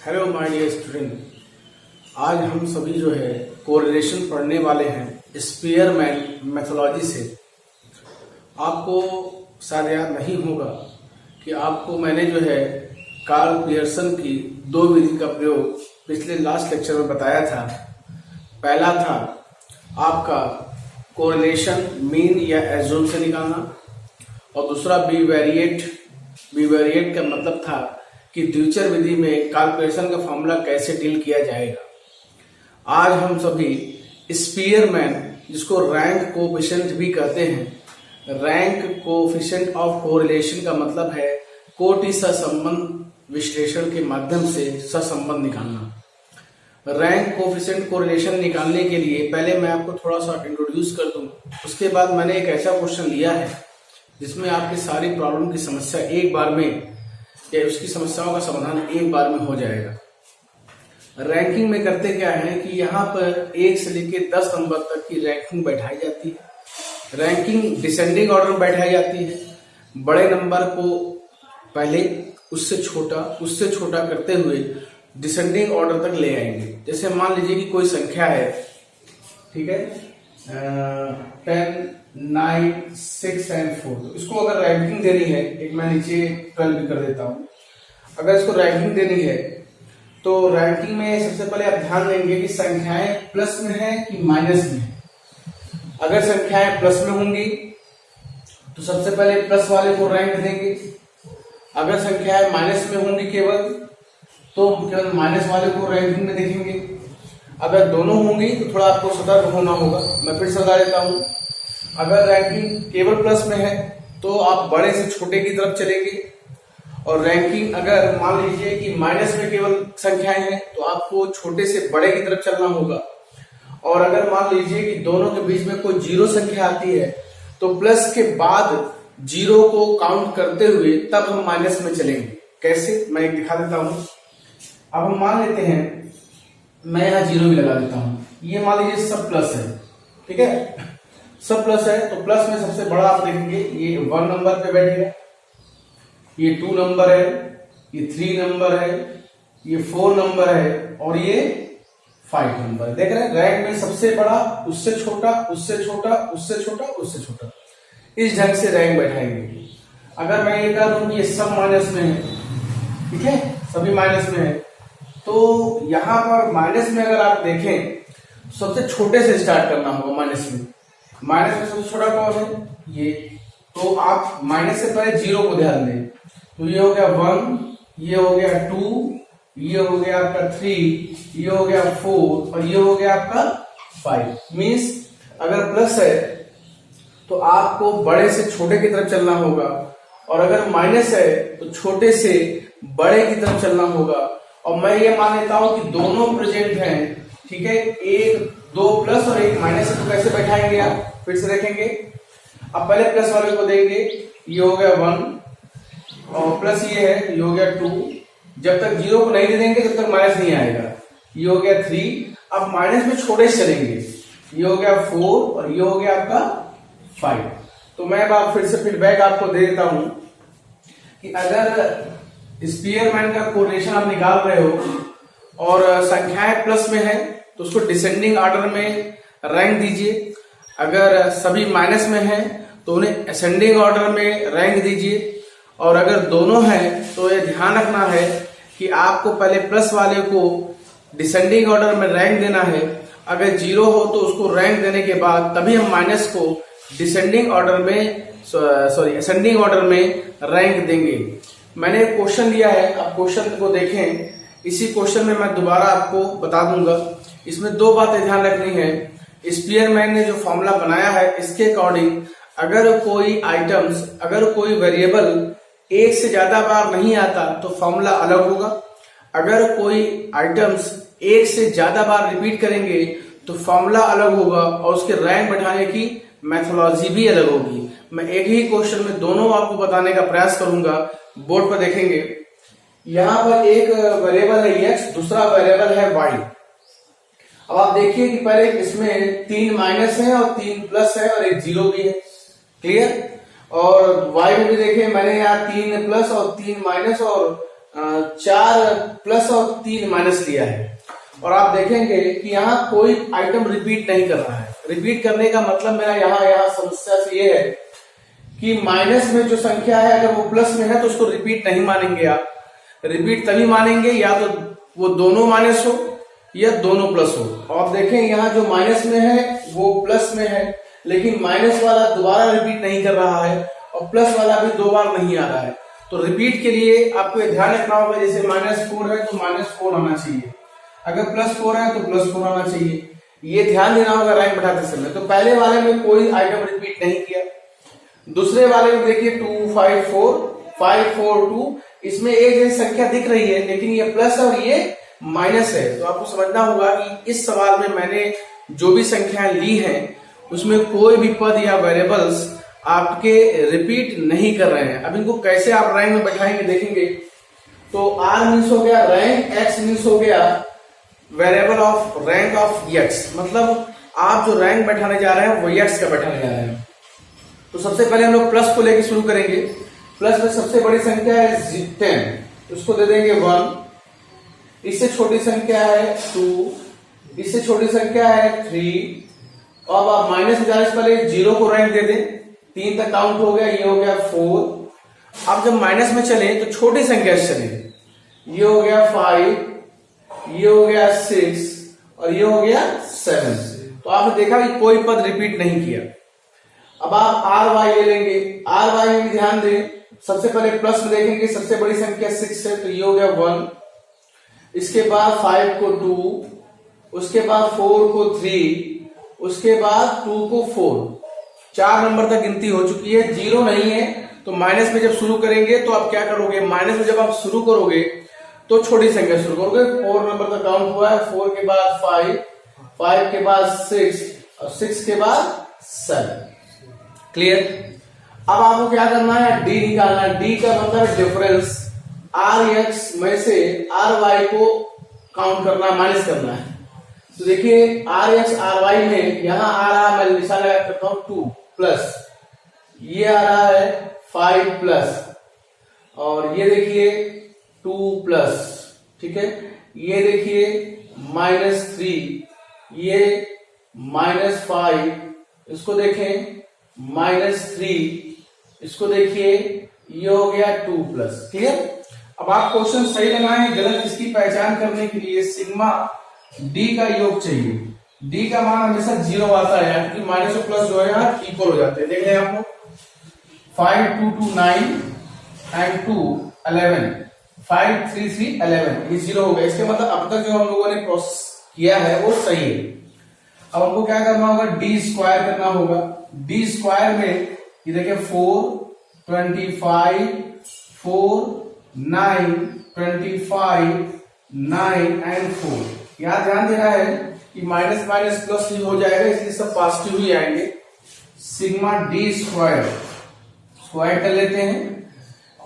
Hello my dear student, आज हम सभी जो है कोरिलेशन पढ़ने वाले हैं स्पीयरमैन मेथोडोलॉजी से। आपको शायद याद नहीं होगा कि आपको मैंने जो है कार्ल पियर्सन की दो विधि का प्रयोग पिछले लास्ट लेक्चर में बताया था। पहला था आपका कोरिलेशन मीन या एज्यूम से निकालना, और दूसरा बीवेरिएट का मतलब था कि ड्यूचर विधि में कार्ल पियर्सन का फॉर्मूला कैसे डील किया जाएगा। आज हम सभी स्पीयरमैन, जिसको रैंक कोएफिशिएंट भी कहते हैं, रैंक कोएफिशिएंट ऑफ कोरिलेशन का मतलब है कोटि सहसंबंध विश्लेषण के माध्यम से सहसंबंध निकालना। रैंक कोएफिशिएंट कोरिलेशन निकालने के लिए पहले मैं आपको थोड़ा सा इंट्रोड्यूस कर दूं। उसके बाद मैंने एक ऐसा क्वेश्चन लिया है जिसमें आपकी सारी प्रॉब्लम की समस्या एक बार में, या उसकी समस्याओं का समाधान एक बार में हो जाएगा। रैंकिंग में करते क्या है कि यहाँ पर 1 से लेकर 10 नंबर तक की रैंकिंग बैठाई जाती है। रैंकिंग डिसेंडिंग ऑर्डर में बैठाई जाती है। बड़े नंबर को पहले उससे छोटा करते हुए डिसेंडिंग ऑर्डर तक ले आएंगे। जैसे मान लीजिए कि कोई संख्या है, ठीक है, 10, 9, 6 एंड 4। तो इसको अगर रैंकिंग देनी है, एक मैं नीचे 12 भी कर देता हूं। अगर इसको रैंकिंग देनी है तो रैंकिंग में सबसे पहले आप ध्यान देंगे कि संख्याएं प्लस में है कि माइनस में है। अगर संख्याएं प्लस में होंगी तो सबसे पहले प्लस वाले को रैंक देंगे। अगर संख्याएं माइनस में होंगी तो केवल माइनस वाले को रैंकिंग में देखेंगे। अगर दोनों होंगी तो थोड़ा आपको सतर्क होना होगा। मैं फिर से बता देता हूं, अगर रैंकिंग केवल प्लस में है तो आप बड़े से छोटे की तरफ चलेंगे, और रैंकिंग अगर मान लीजिए कि माइनस में केवल संख्याएं हैं तो आपको छोटे से बड़े की तरफ चलना होगा। और अगर मान लीजिए कि दोनों के बीच में कोई जीरो संख्या आती है तो प्लस के बाद जीरो को काउंट करते हुए तब हम माइनस में चलेंगे। कैसे, मैं एक दिखा देता हूं। अब हम मान लेते हैं, मैं यहाँ जीरो भी लगा देता हूं। ये मान लीजिए सब प्लस है, ठीक है, सब प्लस है। तो प्लस में सबसे बड़ा आप देखेंगे ये 1 नंबर पे बैठेगा, ये 2 नंबर है, ये 3 नंबर है, ये 4 नंबर है, और ये 5 नंबर। देख रहे हैं, रैंक में सबसे बड़ा, उससे छोटा, उससे छोटा, उससे छोटा, उससे छोटा, इस ढंग से रैंक बैठाएंगे। अगर मैं ये कह दूं कि ये सब माइनस में है, ठीक है, सभी माइनस में है, तो यहां पर माइनस में अगर आप देखें सबसे छोटे से स्टार्ट करना होगा। माइनस में सबसे छोटा कौन है, ये। तो आप माइनस से पहले जीरो को ध्यान दें। तो ये हो गया 1, ये हो गया 2, ये हो गया आपका 3, ये हो गया 4, और ये हो गया आपका 5। मीन्स अगर प्लस है तो आपको बड़े से छोटे की तरफ चलना होगा, और अगर माइनस है तो छोटे से बड़े की तरफ चलना होगा। और मैं ये मान लेता हूं कि दोनों प्रेजेंट हैं, ठीक है, 1, 2 प्लस और 1 माइनस है। तो कैसे बैठाएंगे आप, फिर से देखेंगे। अब पहले प्लस वाले को देंगे, ये हो गया 1, और प्लस ये है, ये हो गया 2। जब तक जीरो को नहीं दे देंगे तब तक माइनस नहीं आएगा। ये हो गया 3। अब माइनस में छोटे से चलेंगे, ये हो गया 4, और ये हो गया आपका 5। तो मैं अब फिर से फीडबैक आपको दे देता हूं कि अगर स्पीयरमैन का कोरिलेशन आप निकाल रहे हो और संख्याएं प्लस में है तो उसको डिसेंडिंग ऑर्डर में रैंक दीजिए। अगर सभी माइनस में है तो उन्हें असेंडिंग ऑर्डर में रैंक दीजिए। और अगर दोनों हैं तो ये ध्यान रखना है कि आपको पहले प्लस वाले को डिसेंडिंग ऑर्डर में रैंक देना है। अगर जीरो हो तो उसको रैंक देने के बाद तभी हम माइनस को डिसेंडिंग ऑर्डर में, असेंडिंग ऑर्डर में रैंक देंगे। मैंने एक क्वेश्चन दिया है, आप क्वेश्चन को देखें। इसी क्वेश्चन में मैं दोबारा आपको बता दूंगा। इसमें 2 बातें ध्यान रखनी है। स्पीयरमैन ने जो फॉर्मूला बनाया है इसके अकॉर्डिंग अगर कोई वेरिएबल 1 से ज्यादा बार नहीं आता तो फॉर्मूला अलग होगा। अगर कोई आइटम्स 1 से ज्यादा बार रिपीट करेंगे तो फॉर्मूला अलग होगा, और उसके रैंक बैठाने की मेथोडोलॉजी भी अलग होगी। मैं एक ही क्वेश्चन में दोनों आपको बताने का प्रयास करूंगा। बोर्ड पर देखेंगे, यहां पर एक वेरिएबल है x, दूसरा वेरिएबल है y। अब आप देखिए कि पहले इसमें 3 माइनस है और 3 प्लस है और एक जीरो भी है, क्लियर। और y में भी देखिए, मैंने यहाँ 3 प्लस और 3 माइनस और 4 प्लस और 3 माइनस लिया है, और आप देखेंगे कि यहाँ कोई आइटम रिपीट नहीं कर रहा है। रिपीट करने का मतलब मेरा यहाँ समस्या से ये है कि माइनस में जो संख्या है अगर वो प्लस में है तो उसको रिपीट नहीं मानेंगे आप। रिपीट तभी मानेंगे या तो वो दोनों माइनस हो या दोनों प्लस हो। आप देखें यहाँ जो माइनस में है वो प्लस में है, लेकिन माइनस वाला दोबारा रिपीट नहीं कर रहा है और प्लस वाला भी 2 बार नहीं आ रहा है। तो रिपीट के लिए आपको ये ध्यान रखना होगा, जैसे -4 है तो -4 आना चाहिए, अगर +4 है तो +4 आना चाहिए। ये ध्यान देना होगा रैंक बैठाते समय। तो पहले वाले में कोई आइटम रिपीट नहीं किया। दूसरे वाले में देखिए 2 5 4 5 4 2, इसमें एक जैसी संख्या दिख रही है लेकिन ये प्लस और ये माइनस है। तो आपको समझना होगा कि इस सवाल में मैंने जो भी संख्याएं ली हैं उसमें कोई भी पद या वेरिएबल्स आपके रिपीट नहीं कर रहे हैं। अब इनको कैसे आप रैंक में बैठाएंगे देखेंगे। तो R मीन्स हो गया रैंक, X मीन्स हो गया variable of rank of X, मतलब आप जो रैंक बैठाने जा रहे हैं वो X का बैठाने जा रहे हैं। तो सबसे पहले हम लोग प्लस को लेके शुरू करेंगे। प्लस में सबसे बड़ी संख्या है 10, उसको दे देंगे 1। इससे छोटी संख्या है 2, इससे छोटी संख्या है 3। अब आप माइनस में जाने से पहले 0 को रैंक दे दें, 3 तक काउंट हो गया, ये हो गया 4। अब जब माइनस में चले तो छोटी संख्या से चले, ये हो गया 5, ये हो गया 6 और ये हो गया 7। तो आपने देखा कि कोई पद रिपीट नहीं किया। अब आप आर वाई ले लेंगे। आर वाई में ध्यान दें, सबसे पहले प्लस में देखेंगे, सबसे बड़ी संख्या 6 है तो ये हो गया 1, इसके बाद 5 को 2, उसके बाद 4 को 3, उसके बाद 2 को 4। 4 नंबर तक गिनती हो चुकी है, 0 नहीं है। तो माइनस में जब शुरू करेंगे तो आप क्या करोगे, माइनस में जब आप शुरू करोगे तो छोटी संख्या शुरू करोगे। 4 नंबर तक काउंट हुआ है, 4 के बाद 5, 5 के बाद 6 और 6 के बाद 7। क्लियर। अब आपको क्या करना है, डी निकालना है। डी का मतलब है डिफरेंस। आर एक्स में से आर वाई को काउंट करना, माइनस करना है। तो देखिए आर एक्स आर वाई में यहां आ रहा है, मैं निशान लगा करता हूं 2 प्लस, ये आ रहा है 5 प्लस, और ये देखिए 2 प्लस, ठीक है। ये देखिए -3, ये -5, इसको देखें -3, इसको देखिए ये हो गया 2 प्लस। क्लियर। अब आप क्वेश्चन सही लगाएं, गलत इसकी पहचान करने के लिए सिग्मा डी का योग चाहिए। डी का मान हमेशा 0 आता है, क्योंकि माइनस और प्लस जो है यहाँ इक्वल हो जाते हैं। देख रहे हैं आप लोग, 5 2 2 9 एंड 2 11, 5 3 3 11, ये 0 हो गया। इसके मतलब अब तक जो हम लोगों ने प्रोसेस किया है वो सही है। अब हमको क्या करना होगा, डी स्क्वायर करना होगा। डी स्क्वायर में ये देखिए 4 25 4 9 25 9 एंड 4। यहां ध्यान देना है कि माइनस माइनस प्लस हो जाएगा, इसलिए सब पॉजिटिव ही आएंगे। सिग्मा डी स्क्वायर स्क्वायर कर लेते हैं।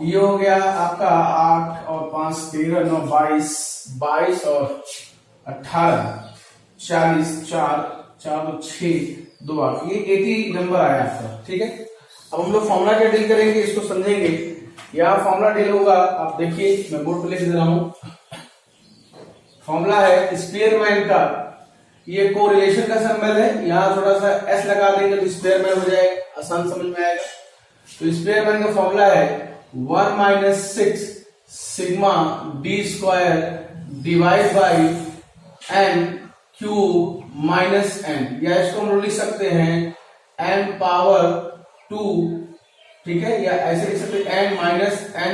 ये हो गया आपका 8 और 5 13 9 22 22 और 18 40 4 4 6 2 8, ये 80 नंबर आया आपका। ठीक है। अब हम लोग फॉर्मूला क्या डील करेंगे, इसको समझेंगे। यहाँ फॉर्मूला डील होगा, आप देखिए मैं बोर्ड पे लिख दे रहा हूं। फॉर्मूला है स्पेयरमैन का, ये कोरिलेशन का सिंबल है, यहाँ थोड़ा सा एस लगा देंगे तो स्पेयरमैन हो जाएगा, आसान समझ में आएगा। तो स्पेयरमैन का फॉर्मूला है 1 - 6 sigma d square divide by n cube minus n, या इसको हम लोग लिख सकते हैं n पावर 2, ठीक है, या ऐसे लिख सकते हैं n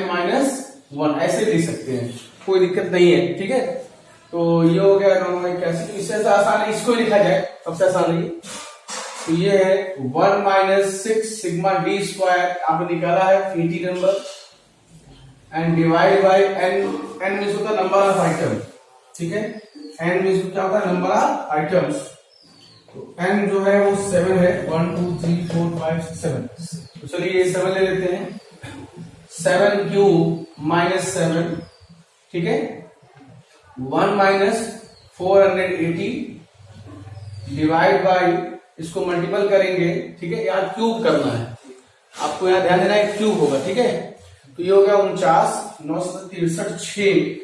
माइनस 1, ऐसे लिख सकते हैं, कोई दिक्कत नहीं है। ठीक है। तो ये हो गया 981, तो इससे आसान है इसको ही लिखा जाए, सबसे आसान है। तो ये है 1 - 6 सिग्मा डी स्क्वायर आपने निकाला है 80 number, and divide by n means होता है नंबर ऑफ आइटम। ठीक है। n मीन्स क्या होता है, नंबर ऑफ आइटम्स। तो n जो है वो 7 है, 1 2 3 4 5 6 7। तो चलिए ये 7 ले लेते हैं, 7 क्यूब -7, ठीक है, 1 - 480 डिवाइड बाई, इसको मल्टीपल करेंगे। ठीक है, यहाँ क्यूब करना है आपको, यहाँ ध्यान देना है क्यूब होगा। ठीक है। तो ये हो गया 49, 963, 6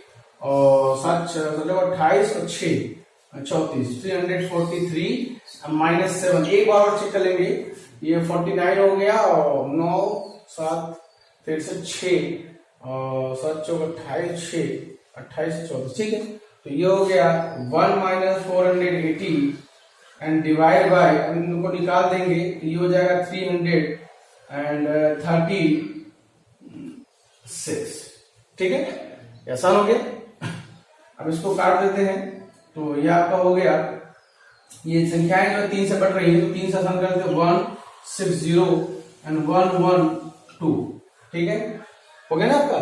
और 7 28 और 6 34, 343 माइनस 7। एक बार और चेक कर लेंगे, ये 49 हो गया और 9 7 63 6 और 7 4 28 6 28 34, ठीक है। तो ये हो गया 1 माइनस 480 एंड डिवाइड बाय, इनको निकाल देंगे तो ये हो जाएगा 336, ठीक है। आसान हो गया। अब इसको काट देते हैं, तो ये आपका हो गया, ये संख्याएं जो 3 से बढ़ रही है तो 3 से आसान कर देते 160 एंड 112, ठीक है, हो गया ना आपका।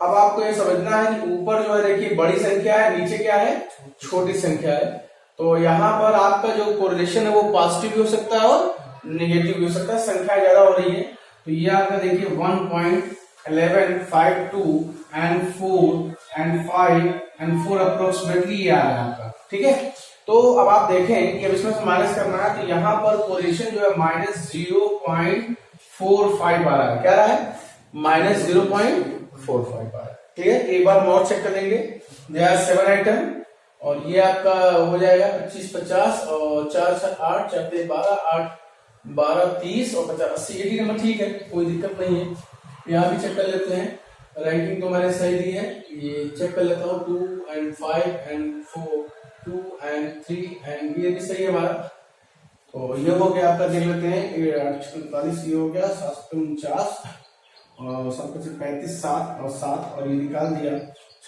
अब आपको ये समझना है कि ऊपर जो है देखिए बड़ी संख्या है, नीचे क्या है, छोटी संख्या है। तो यहाँ पर आपका जो कोरिलेशन है वो पॉजिटिव भी हो सकता है और नेगेटिव भी हो सकता है, संख्या ज्यादा हो रही है। तो ये आपका देखिए 1.11 52 एंड 4 एंड 5 एंड 4 अप्रोक्सीमेटली ये आ रहा है आपका, ठीक है। तो अब आप देखें कि अब इसमें से माइनस करना है, तो यहाँ पर कोरिलेशन जो है -0.45 आ रहा है। क्या रहा है? -0.45 आ रहा है, ठीक है। एक बार और चेक कर लेंगे। दे आर 7 आइटम और ये आपका हो जाएगा 25 50 और 4 4 8 4 3 12 8 12 30 और 50 80, 80 नंबर ठीक है, कोई दिक्कत नहीं है। यहाँ भी चेक कर लेते हैं, रैंकिंग तो मैंने सही दी है। ये चेक कर लेता हूँ 2 एंड 5 एंड 4 2 एंड 3 एंड ये भी सही है हमारा। तो ये हो गया आपका, देख लेते हैं 845, ये हो गया 749 और 735 7 और 7 और ये निकाल दिया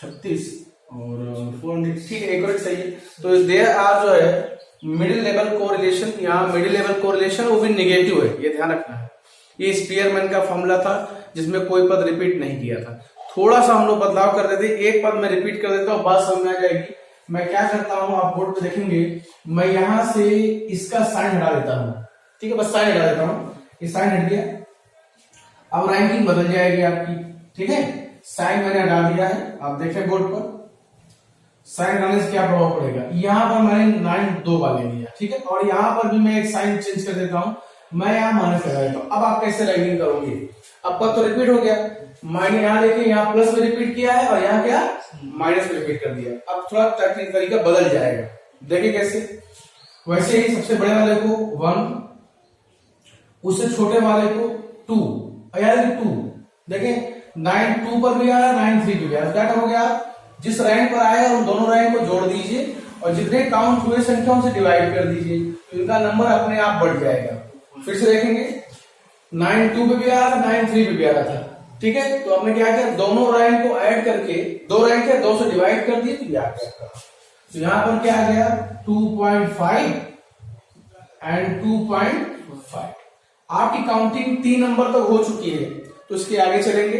36 और 400, ठीक है, एक्यूरेट सही है। तो देयर आर जो है मिडिल लेवल कोरिलेशन, यहाँ मिडिल लेवल कोरिलेशन वो भी नेगेटिव है, ये ध्यान रखना है। ये स्पीयरमैन का फॉर्मूला था जिसमें कोई पद रिपीट नहीं किया था। थोड़ा सा हम लोग बदलाव कर देते, एक पद में रिपीट कर देता हूँ, बात समझ में आ जाएगी। मैं क्या करता हूँ, आप बोर्ड पे देखेंगे, मैं यहां से इसका साइन हटा देता हूँ, ठीक है, बस साइन हटा देता हूँ, ये साइन हट गया। अब रैंकिंग बदल जाएगी आपकी, ठीक है। साइन मैंने हटा दिया है, आप देखें बोर्ड पर, साइन हटाने से क्या प्रभाव पड़ेगा। यहां पर मैंने 9 2 बार ले लिया, ठीक है, और यहां पर भी मैं एक साइन चेंज कर देता हूं, मैं यहाँ माइनस लगा देता हूं। अब आप कैसे रैंकिंग करोगे, अब पद तो रिपीट हो गया, मैंने यहाँ देखिए यहाँ प्लस में रिपीट किया है और यहाँ क्या माइनस में रिपीट कर दिया। अब थोड़ा तरीका बदल जाएगा, देखिए कैसे। वैसे ही सबसे बड़े वाले को 1, उससे छोटे वाले को 2, यार 2 देखें 9 2 पर भी आया, 9 3 पर भी आया। क्या करोगे आप, जिस रैंक पर आया उन दोनों रैंक को जोड़ दीजिए और जितने काउंट हुए संख्याओं से डिवाइड कर दीजिए, तो इनका नंबर अपने आप बढ़ जाएगा। फिर से देखेंगे 9 2 पे भी आ रहा था, 9 3 पे भी आ रहा था, ठीक है। तो आपने क्या किया, दोनों रैंक को ऐड करके, 2 रैंक है 2 से डिवाइड कर दिए, तो ये आ गया। तो यहां पर क्या आ गया 2.5 एंड 2.5। आपकी काउंटिंग 3 नंबर तक हो चुकी है, तो इसके आगे चलेंगे।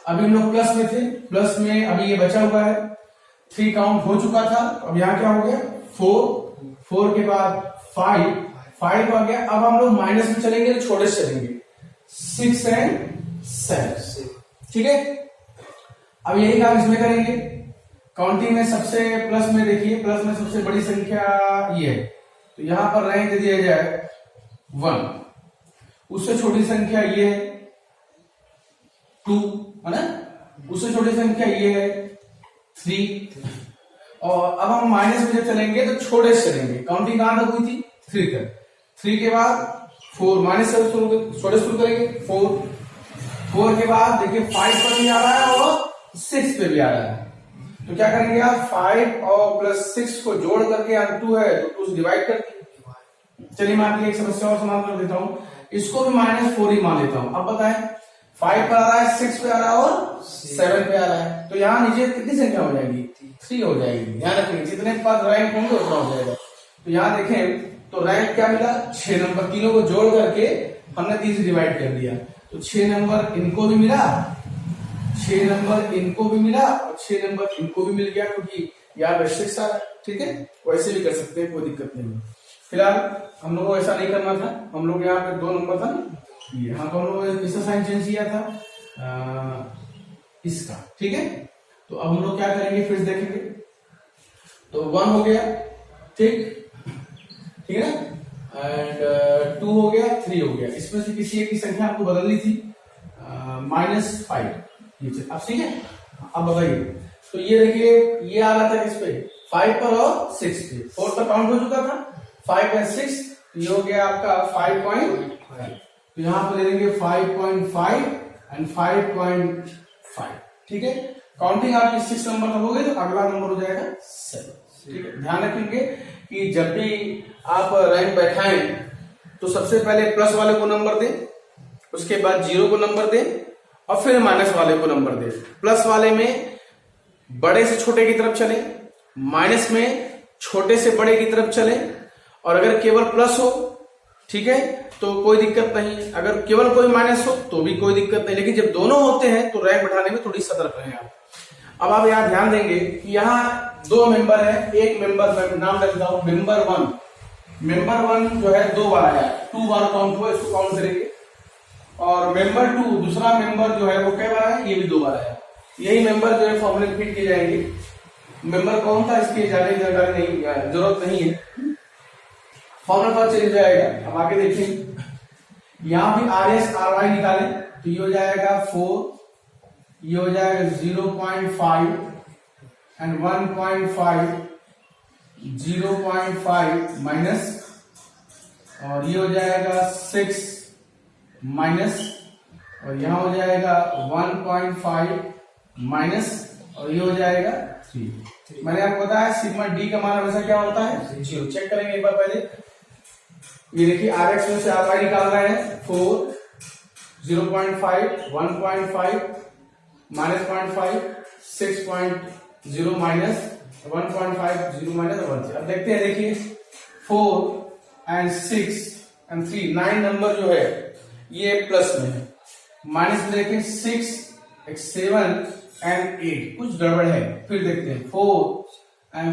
अभी हम लोग प्लस में थे, प्लस में अभी ये बचा हुआ है, 3 काउंट हो चुका था। अब यहाँ क्या हो गया 4 के बाद 5 आ गया। अब हम लोग माइनस में चलेंगे तो छोटे से चलेंगे, 6 एंड 7, ठीक है। अब यही काम इसमें करेंगे। काउंटिंग में सबसे प्लस में देखिए, प्लस में सबसे बड़ी संख्या ये है, तो यहां पर रैंक दिया जाए 1, उससे छोटी संख्या ये है 2, है ना, उससे छोटी संख्या ये है 3। और अब हम माइनस में जब चलेंगे तो छोटे से चलेंगे। काउंटिंग कहां तक हुई थी 3 तक, 3 के बाद 4, माइनस से छोटे शुरू करेंगे 4 के बाद देखिए 5 पर भी आ रहा है और 6 पे भी आ रहा है। तो क्या करेंगे आप, 5 और प्लस 6 को जोड़ करके, यहाँ 2 है तो 2 से डिवाइड कर दिए। चलिए मैं आपकी एक समस्या और समाधान कर देता हूं, इसको भी -4 ही मान लेता हूं। अब बताएं 5 पर आ रहा है, 6 पे आ रहा है और 7 पे आ रहा है, तो यहाँ नीचे कितनी संख्या हो जाएगी, 3 हो जाएगी। ध्यान रखेंगे जितने पद रैंक होंगे उतना हो जाएगा। तो यहाँ देखें तो रैंक क्या मिला 6 नंबर, तीनों को जोड़ करके हमने 3 से डिवाइड कर दिया, तो 6 नंबर इनको भी मिला, 6 नंबर इनको भी मिला और 6 नंबर इनको भी मिल गया, क्योंकि यहाँ पर 6 आ रहा है, ठीक है। वैसे भी कर सकते हैं, कोई दिक्कत नहीं। फिलहाल हम लोग को ऐसा नहीं करना था, हम लोग यहाँ पे 2 नंबर था ना ये, हाँ, तो हम लोग इसका साइन चेंज किया था इसका, ठीक है। तो अब हम लोग क्या करेंगे, फिर देखेंगे। तो 1 हो गया, ठीक है ना, एंड 2 हो गया, 3 हो गया। इसमें से किसी एक की संख्या आपको बदलनी थी, -5, अब ठीक है। अब बताइए, तो ये देखिए ये आ रहा था इस पे 5 पर और 6 पे, 4 पर काउंट हो चुका था, 5 एंड 6, ये हो गया आपका 5.5। तो यहाँ पे ले लेंगे 5.5 एंड 5.5, ठीक है। काउंटिंग आपकी 6 नंबर तक हो गई, तो अगला नंबर हो जाएगा 7, ठीक है। ध्यान रखेंगे कि जब भी आप रैंक बैठाएं तो सबसे पहले प्लस वाले को नंबर दें, उसके बाद जीरो को नंबर दें और फिर माइनस वाले को नंबर दें। प्लस वाले में बड़े से छोटे की तरफ चले, माइनस में छोटे से बड़े की तरफ चले, और अगर केवल प्लस हो, ठीक है, तो कोई दिक्कत नहीं, अगर केवल कोई माइनस हो तो भी कोई दिक्कत नहीं, लेकिन जब दोनों होते हैं तो रैंक बढ़ाने में थोड़ी सतर्क रहें आप। अब आप यहाँ ध्यान देंगे कि यहाँ 2 मेंबर है, एक मेंबर नाम रखता हूं मेंबर 1। मेंबर 1 जो है 2 बार आया, 2 बार काउंट हुआ, इसको काउंट करेंगे। और मेंबर 2 दूसरा मेंबर जो है वो कई बार आया, ये भी 2 बार आया। यही मेंबर जो है फॉर्मूले फिट किए जाएंगे। मेंबर कौन था इसकी ज्यादा जानकारी नहीं, जरूरत नहीं है, फॉर्मूला पर चेंज हो जाएगा। अब आगे देखिए, यहां भी RS RY निकाले तो ये हो जाएगा 4, ये हो जाएगा 0.5 एंड 1.5, 0.5 माइनस, और ये हो जाएगा 6 माइनस, और यहां हो जाएगा 1.5 माइनस, और ये हो जाएगा 3। मैंने आपको बताया सिग्मा डी का मान हमेशा क्या होता है, 0। चेक करेंगे एक बार पहले। ये देखिए RX में से RY निकाल रहे हैं, 4, 0.5, 1.5 माइनस 0.5, 6.0 माइनस 1.5, 0 माइनस 1। अब देखते हैं, देखिए 4 एंड 6 एंड 3, 9 नंबर जो है ये प्लस में है, माइनस में देखिए 6, 7 एंड 8, कुछ गड़बड़ है। फिर देखते हैं 4 एंड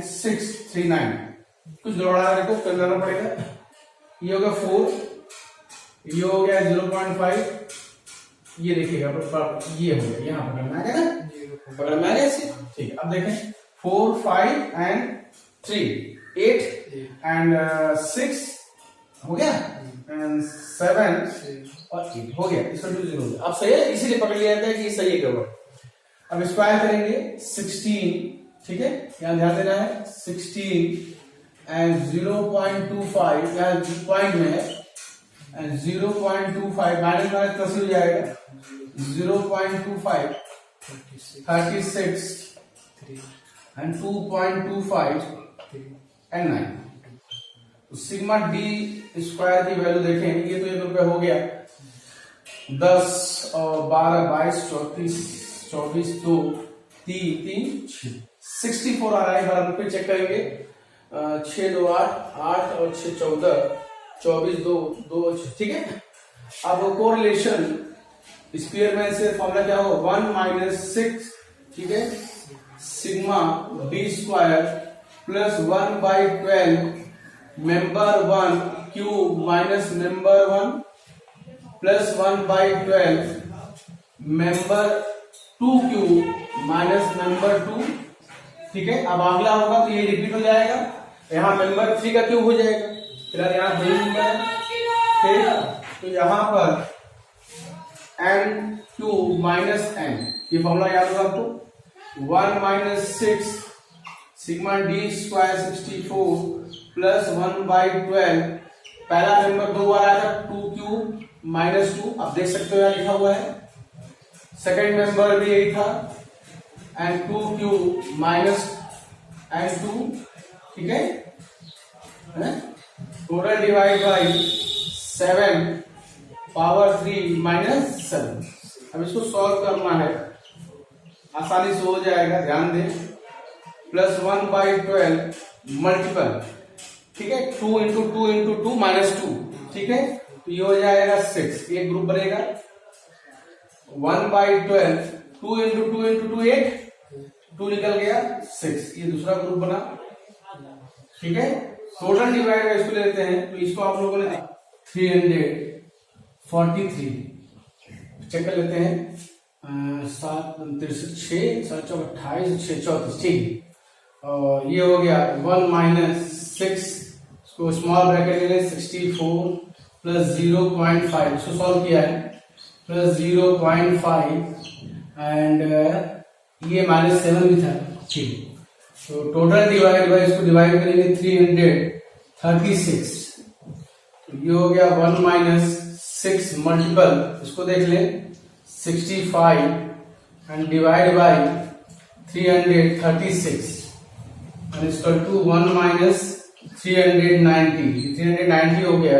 6, 3, 9, कुछ गड़बड़ा है, देखो कर लेना पड़ेगा। ये होगा 4, ये हो गया 0.5, ये देखिएगा ये हो गया, यहाँ पकड़ में आ गया ना, पकड़ में आ गया इसे, ठीक है। अब देखें 4, 5 एंड 3, 8 एंड 6 हो गया, एंड 7 और 8 हो गया, इसका 2 0 हो गया। अब सही है, इसीलिए पकड़ लिया जाता है कि ये सही है गड़बड़। अब स्क्वायर करेंगे 16, ठीक है, यहां ध्यान देना है, 16 एंड 0.25 या पॉइंट में है, एंड 0.25 माइनस माइनस प्लस हो जाएगा, 0.25, 36 एंड 2.25 एंड 9। तो सिग्मा डी स्क्वायर की वैल्यू देखें, ये तो 1 रुपये हो गया, 10 और 12, 22, 34, 24, 2, 3, 64 आ रहा है। 12 रुपये चेक करेंगे, 6, 2, 8 और 6, 14, 24, 2, 6, ठीक है। अब कोरिलेशन स्पीयरमैन से फॉर्मूला क्या हो, 1 माइनस 6, ठीक है, sigma d square plus 1/12 member 1 cube minus member 1 plus 1/12 member 2 cube minus member 2, ठीक है। अब अगला होगा तो ये रिपीट हो जाएगा, यहाँ मेंबर 3 का क्यूब हो जाएगा, फिर यहाँ 2 नंबर, ठीक। तो यहाँ पर n क्यूब माइनस n, ये फॉर्मूला याद होगा आपको, 1 minus 6 sigma d square 64 plus 1/12, पहला मेंबर 2 बार आया था, 2 क्यूब माइनस 2, आप देख सकते हो यहाँ लिखा हुआ है। सेकेंड मेंबर भी यही था, एंड 2 क्यूब माइनस एंड 2, ठीक है। Total divide by 7 power 3 minus 7। अब इसको सॉल्व करना है, आसानी से हो जाएगा, ध्यान दें। प्लस 1/12 मल्टीपल, ठीक है, 2 इंटू 2 इंटू 2 माइनस 2, ठीक है, तो ये हो जाएगा 6, एक ग्रुप बनेगा। 1/12 2 इंटू 2 इंटू 2 8, 2 निकल गया 6, ये दूसरा ग्रुप बना, ठीक है। टोटल डिवाइड इसको ले लेते हैं, तो इसको आप लोगों ने 343 चेक कर लेते हैं, 7 63 6 7 28 6 34, ठीक। और ये हो गया 1 माइनस 6, इसको स्मॉल ब्रैकेट ले लें, 64 प्लस 0.5, इसको सॉल्व किया है, प्लस 0.5 एंड ये -7 भी था, ठीक। तो टोटल डिवाइड बाय, इसको डिवाइड करेंगे 336, तो ये हो गया 1 - 6 मल्टीपल, इसको देख लें 65 एंड डिवाइड बाय 336 एंड इसका 1 - 390 हो गया,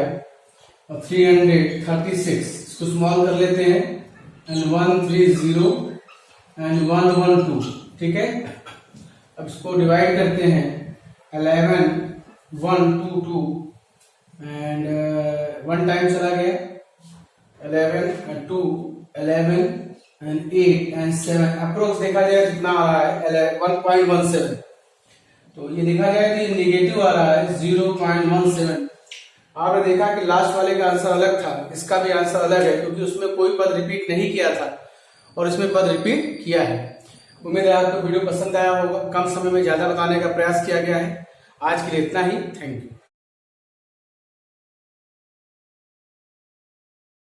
और 336 इसको स्मॉल कर लेते हैं एंड 130 एंड 112, ठीक है। अब इसको डिवाइड करते हैं 11 1 2 2 एंड 1 टाइम चला गया, 11 and 2 11 and 8 and 7, अप्रोक्स देखा जाए कितना आ रहा है 1.17, तो ये देखा जाए तो ये निगेटिव आ रहा है 0.17। आपने देखा कि लास्ट वाले का आंसर अलग था, इसका भी आंसर अलग है, क्योंकि उसमें कोई पद रिपीट नहीं किया था और इसमें पद रिपीट किया है। उम्मीद है आपको वीडियो पसंद आया होगा, कम समय में ज्यादा बताने का प्रयास किया गया है। आज के लिए इतना ही, थैंक यू।